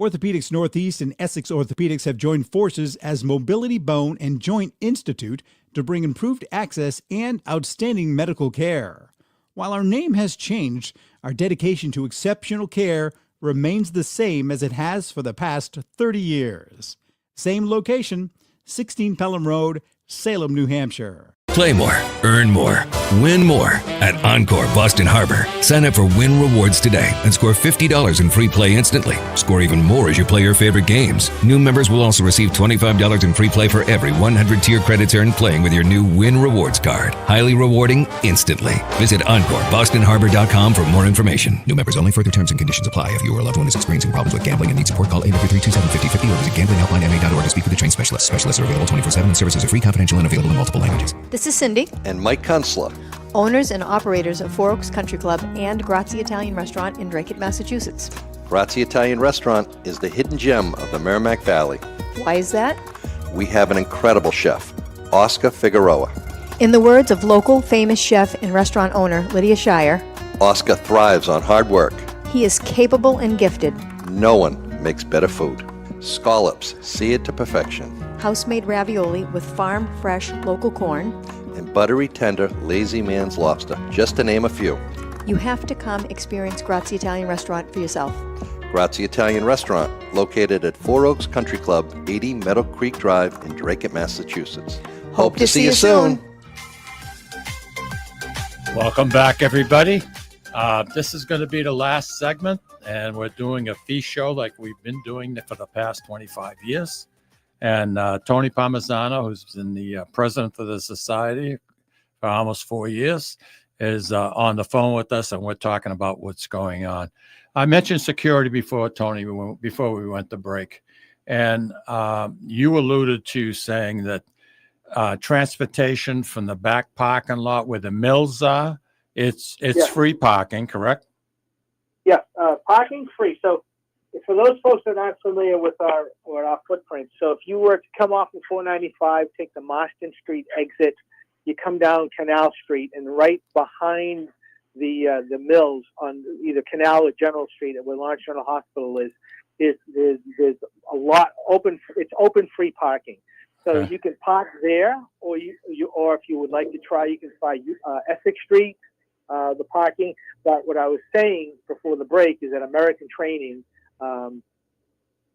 Orthopedics Northeast and Essex Orthopedics have joined forces as Mobility Bone and Joint Institute to bring improved access and outstanding medical care. While our name has changed, our dedication to exceptional care remains the same as it has for the past 30 years. Same location, 16 Pelham Road, Salem, New Hampshire. Play more, earn more, win more at Encore Boston Harbor. Sign up for Win Rewards today and score $50 in free play instantly. Score even more as you play your favorite games. New members will also receive $25 in free play for every 100 tier credits earned playing with your new Win Rewards card. Highly rewarding instantly. Visit EncoreBostonHarbor.com for more information. New members only. Further terms and conditions apply. If you or a loved one is experiencing problems with gambling and needs support, call 833-277-5050 or visit gamblinghelplinema.org to speak with a trained specialist. Specialists are available 24/7 and services are free, confidential, and available in multiple languages. This is Cindy. And Mike Kunstler. Owners and operators of Four Oaks Country Club and Grazie Italian Restaurant in Drake, Massachusetts. Grazie Italian Restaurant is the hidden gem of the Merrimack Valley. Why is that? We have an incredible chef, Oscar Figueroa. In the words of local famous chef and restaurant owner Lydia Shire, Oscar thrives on hard work. he is capable and gifted. No one makes better food. Scallops, seared to perfection. House-made ravioli with farm-fresh local corn. And buttery, tender, lazy man's lobster, just to name a few. You have to come experience Grazie Italian Restaurant for yourself. Grazie Italian Restaurant, located at Four Oaks Country Club, 80 Meadow Creek Drive in Drake, Massachusetts. Hope to see you soon. Welcome back, everybody. This is going to be the last segment, and we're doing a feast show like we've been doing for the past 25 years. And Tony Palmisano, who's been the president of the society for almost 4 years, is on the phone with us, and we're talking about what's going on. I mentioned security before, Tony, before we went to break. And you alluded to saying that transportation from the back parking lot where the mills are, it's free parking, correct? Yes, parking free. So for those folks that aren't familiar with our footprint, so if you were to come off of 495, take the Marston Street exit, you come down Canal Street, and right behind the mills on either Canal or General Street, where Lawrence General Hospital is there's a lot open. It's open free parking. So you can park there, or or if you would like to try, you can try Essex Street, the parking. But what I was saying before the break is that American Training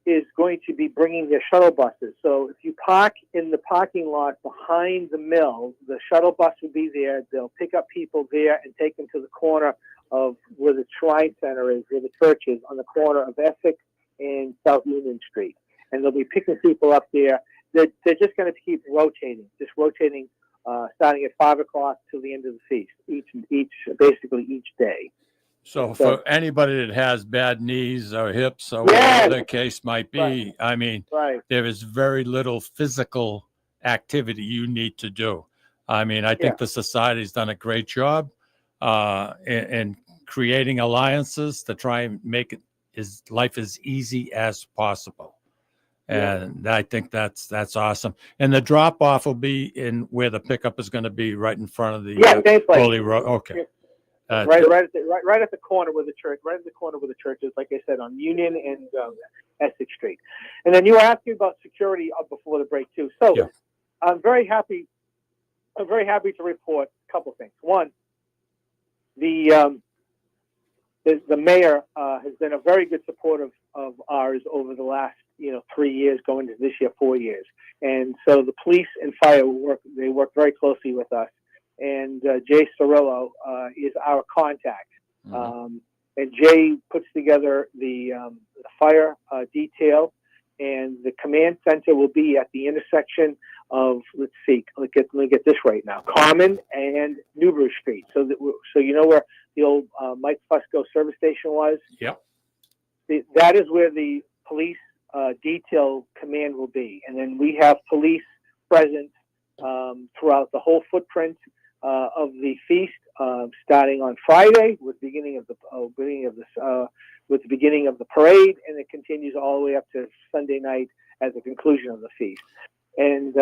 is going to be bringing their shuttle buses. So if you park in the parking lot behind the mill, the shuttle bus will be there. They'll pick up people there and take them to the corner of where the Shrine Center is, where the church is, on the corner of Essex and South Union Street. And they'll be picking people up there. They're just going to keep rotating, starting at 5 o'clock till the end of the feast, basically each day. So for anybody that has bad knees or hips or whatever the case might be, I mean, there is very little physical activity you need to do. I mean, I think the society's done a great job in creating alliances to try and make life as easy as possible. And I think that's awesome. And the drop off will be in where the pickup is going to be, right in front of the Holy Road. Okay. Right at the corner where the church, is, like I said, on Union and Essex Street. And then you were asking about security before the break too. So I'm very happy to report a couple things. One, the mayor has been a very good supporter of ours over the last 3 years, going to this year 4 years. And so the police and fire work very closely with us. And Jay Cirillo is our contact. And Jay puts together the fire detail, and the command center will be at the intersection of, let me get this right now, Common and Newbury Street. So you know where the old Mike Fusco service station was? Yep. That is where the police detail command will be. And then we have police present throughout the whole footprint of the feast, starting on Friday with the beginning of the parade, and it continues all the way up to Sunday night at the conclusion of the feast. And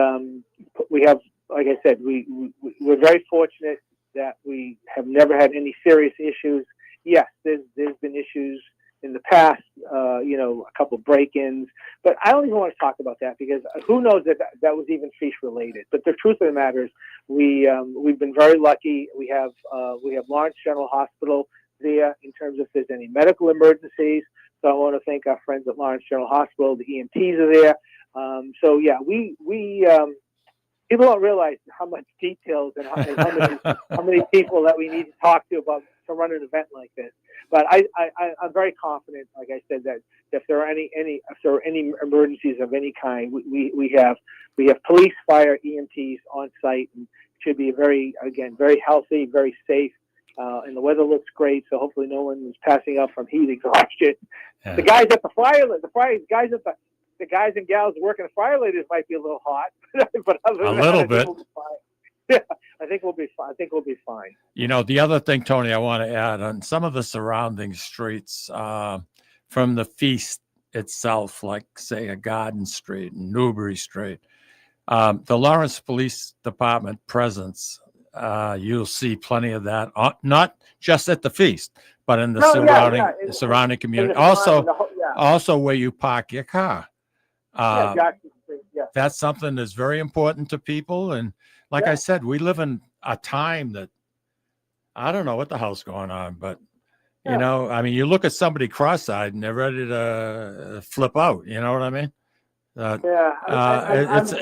we have, like I said, we're very fortunate that we have never had any serious issues. Yes, there's been issues in the past, a couple of break-ins, but I don't even want to talk about that, because who knows that was even feast related. But the truth of the matter is, we've been very lucky. We have Lawrence General Hospital there in terms of if there's any medical emergencies. So I want to thank our friends at Lawrence General Hospital. The EMTs are there. People don't realize how much details and how many people that we need to talk to run an event like this. But I'm very confident, like I said, that if there are any emergencies of any kind, we have police, fire, EMTs on site, and should be very healthy, very safe, and the weather looks great. So hopefully no one is passing out from heat exhaustion. Yeah. The guys at the the guys and gals working at fire laters might be a little hot, but other than that, bit. We'll be fine. I think we'll be fine. The other thing, Tony, I want to add on some of the surrounding streets from the feast itself, like say a Garden Street and Newbury Street, the Lawrence Police Department presence. You'll see plenty of that, not just at the feast, but in the surrounding community. Also where you park your car. That's something that's very important to people. And like I said, we live in a time that I don't know what the hell's going on, but you look at somebody cross-eyed and they're ready to flip out. You know what I mean?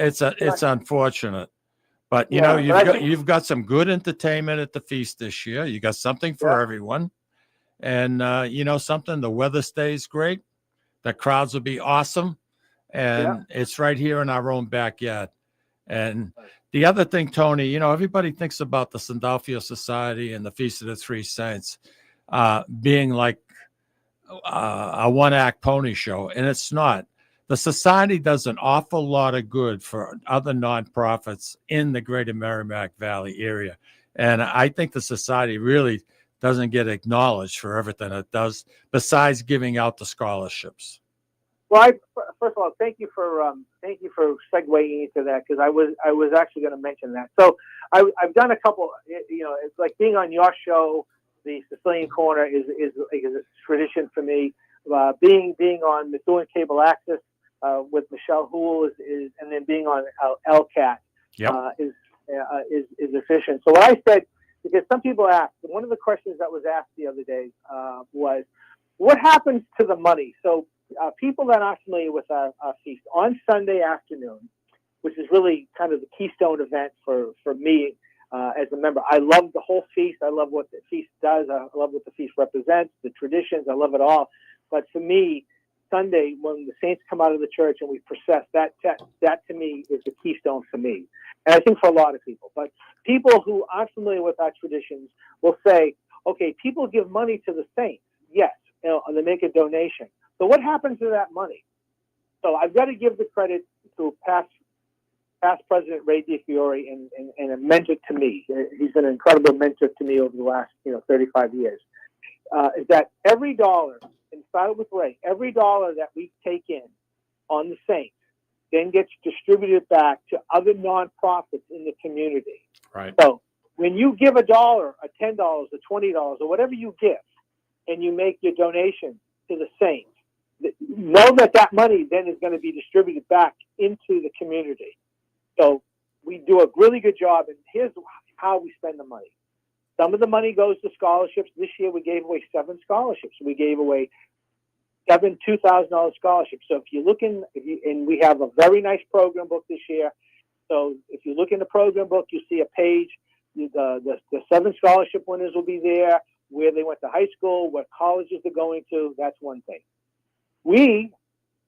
It's unfortunate, but you've got some good entertainment at the feast this year. You got something for everyone, and something. The weather stays great. The crowds will be awesome, and it's right here in our own backyard. And the other thing, Tony, everybody thinks about the Sandalfio Society and the Feast of the Three Saints being like a one-act pony show, and it's not. The society does an awful lot of good for other nonprofits in the greater Merrimack Valley area. And I think the society really doesn't get acknowledged for everything it does, besides giving out the scholarships. Well, first of all, thank you for segueing into that, because I was actually going to mention that. So I've done a couple. It's like being on your show. The Sicilian Corner is a tradition for me. Being on doing cable access with Michelle Houle is, and then being on LCAT is efficient. So what I said, because some people asked, one of the questions that was asked the other day was, what happens to the money? So people that aren't familiar with our feast, on Sunday afternoon, which is really kind of the keystone event for me as a member. I love the whole feast. I love what the feast does. I love what the feast represents, the traditions. I love it all. But for me, Sunday, when the saints come out of the church and we process, that to me is the keystone for me. And I think for a lot of people. But people who aren't familiar with our traditions will say, okay, people give money to the saints. Yes, and they make a donation. So what happens to that money? So I've got to give the credit to past President Ray DiFiore and a mentor to me. He's been an incredible mentor to me over the last 35 years. Is that every dollar, and started with Ray, every dollar that we take in on the saints then gets distributed back to other nonprofits in the community. Right. So when you give $1, $10, or $20, or whatever you give, and you make your donation to the saints, know that money then is going to be distributed back into the community. So we do a really good job, and here's how we spend the money. Some of the money goes to scholarships. This year we gave away 7 scholarships. We gave away 7 $2,000 scholarships. So if you look in, and we have a very nice program book this year. So if you look in the program book, you see a page. The 7 scholarship winners will be there, where they went to high school, what colleges they're going to. That's one thing. We,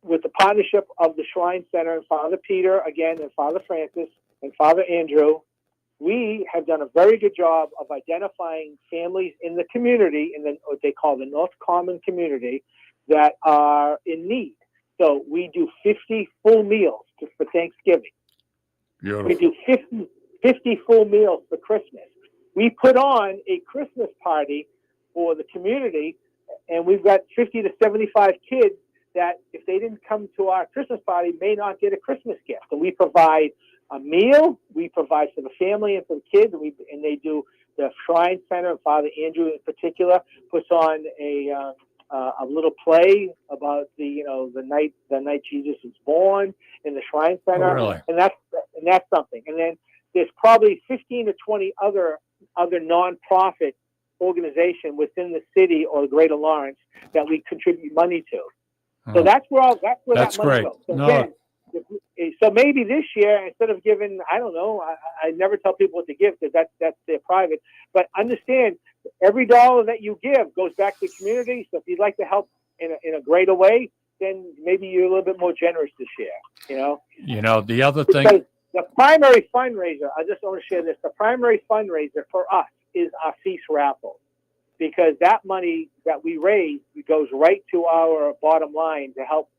with the partnership of the Shrine Center and Father Peter, again, and Father Francis and Father Andrew, we have done a very good job of identifying families in the community, in what they call the North Common community, that are in need. So we do 50 full meals for Thanksgiving. Beautiful. We do 50 full meals for Christmas. We put on a Christmas party for the community, and we've got 50 to 75 kids that, if they didn't come to our Christmas party, may not get a Christmas gift. And we provide a meal, we provide for the family and for the kids, and they do, the Shrine Center, and Father Andrew in particular puts on a little play about the night Jesus was born in the Shrine Center. Oh, really? And that's something. And then there's probably 15 to 20 other nonprofit organization within the city or the Greater Lawrence that we contribute money to. So that's where that money goes. So, so maybe this year, instead of giving, I don't know, I never tell people what to give because that's their private. But understand, every dollar that you give goes back to the community. So if you'd like to help in a greater way, then maybe you're a little bit more generous this year. The other thing. Because the primary fundraiser, I just want to share this. The primary fundraiser for us is our feast raffle, because that money that we raise goes right to our bottom line to help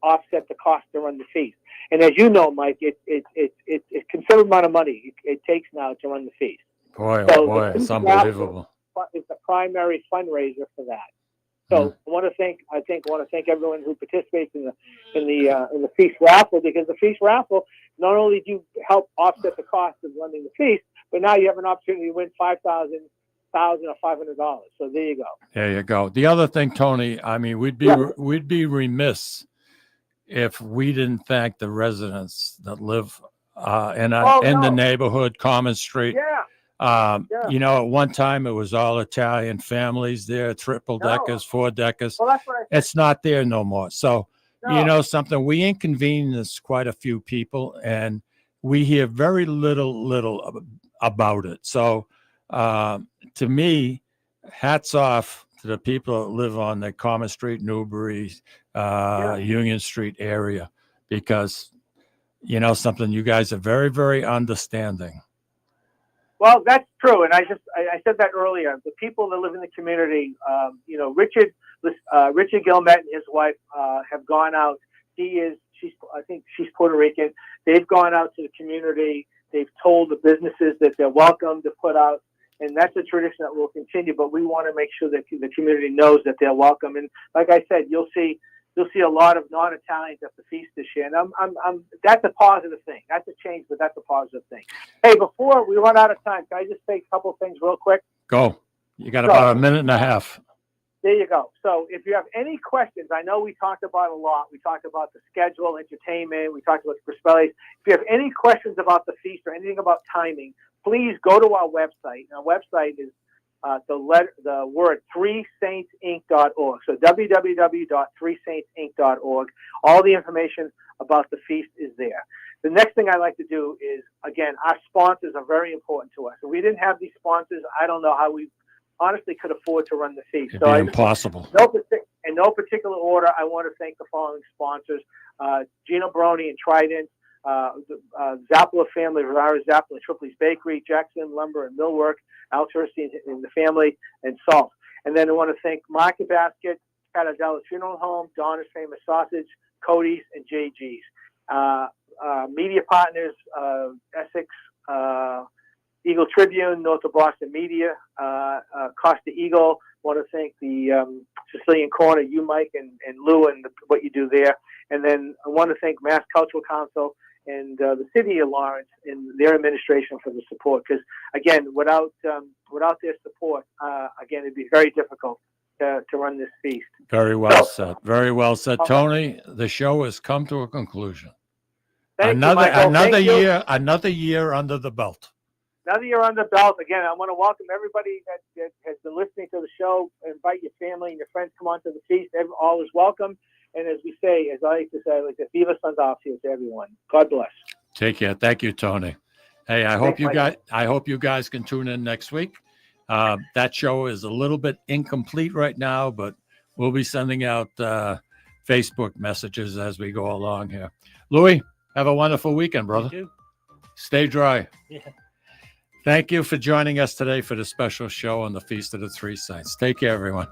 offset the cost to run the feast. And as you know, Mike, it's a considerable amount of money it takes now to run the feast. Boy, it's unbelievable. It's the primary fundraiser for that. So I want to thank everyone who participates in the feast raffle, because the feast raffle, not only do you help offset the cost of running the feast, but now you have an opportunity to win $5,000 or $500. So there you go. There you go. The other thing, Tony, I mean, we'd be remiss if we didn't thank the residents that live in the neighborhood, Common Street. At one time it was all Italian families there, triple deckers, 4 deckers. Well, that's what I said. It's not there no more. So, something, we inconvenience quite a few people, and we hear very little about it. So, to me, hats off to the people that live on the Common Street, Newbury, Union Street area, because, something, you guys are very, very understanding. Well, that's true, and I said that earlier. The people that live in the community, Richard Gilmet and his wife have gone out. I think she's Puerto Rican. They've gone out to the community. They've told the businesses that they're welcome to put out, and that's a tradition that will continue. But we want to make sure that the community knows that they're welcome. And like I said, you'll see a lot of non-Italians at the feast this year, and I'm that's a positive thing. That's a change, but that's a positive thing. Hey, before we run out of time, can I just say a couple of things real quick? Go. You got about a minute and a half. There you go. So if you have any questions, I know we talked about a lot. We talked about the schedule, entertainment. We talked about the Crispellis. If you have any questions about the feast or anything about timing, please go to our website. Our website is the word 3saintsinc.org. So www.3saintsinc.org. All the information about the feast is there. The next thing I like to do is, again, our sponsors are very important to us. If we didn't have these sponsors, I don't know how we honestly could afford to run the feast. It'd be impossible. In no particular order, I want to thank the following sponsors: Gino Baroni and Trident, Zappala family, Rivera Zappala, Tripoli's Bakery, Jackson Lumber and Millwork, Al Tursi and the family, and Salt. And then I want to thank Market Basket, Catadella's Funeral Home, Donna's Famous Sausage, Cody's, and JG's. Media partners, Essex, Eagle Tribune, North of Boston Media, Costa Eagle. Want to thank the Sicilian Corner, you, Mike, and Lou, and what you do there. And then I want to thank Mass Cultural Council and the City of Lawrence and their administration for the support. Because again, without their support, again, it'd be very difficult to run this feast. Very well said. Very well said, Tony. The show has come to a conclusion. Another year under the belt. Now that you're on the belt, again, I want to welcome everybody that has been listening to the show. Invite your family and your friends. Come on to the feast. All is welcome. And as we say, as I like to say, like the Viva Sons Alfio to everyone. God bless. Take care. Thank you, Tony. Hey, I hope you guys can tune in next week. That show is a little bit incomplete right now, but we'll be sending out Facebook messages as we go along here. Louis, have a wonderful weekend, brother. You too. Stay dry. Yeah. Thank you for joining us today for the special show on the Feast of the Three Saints. Take care, everyone.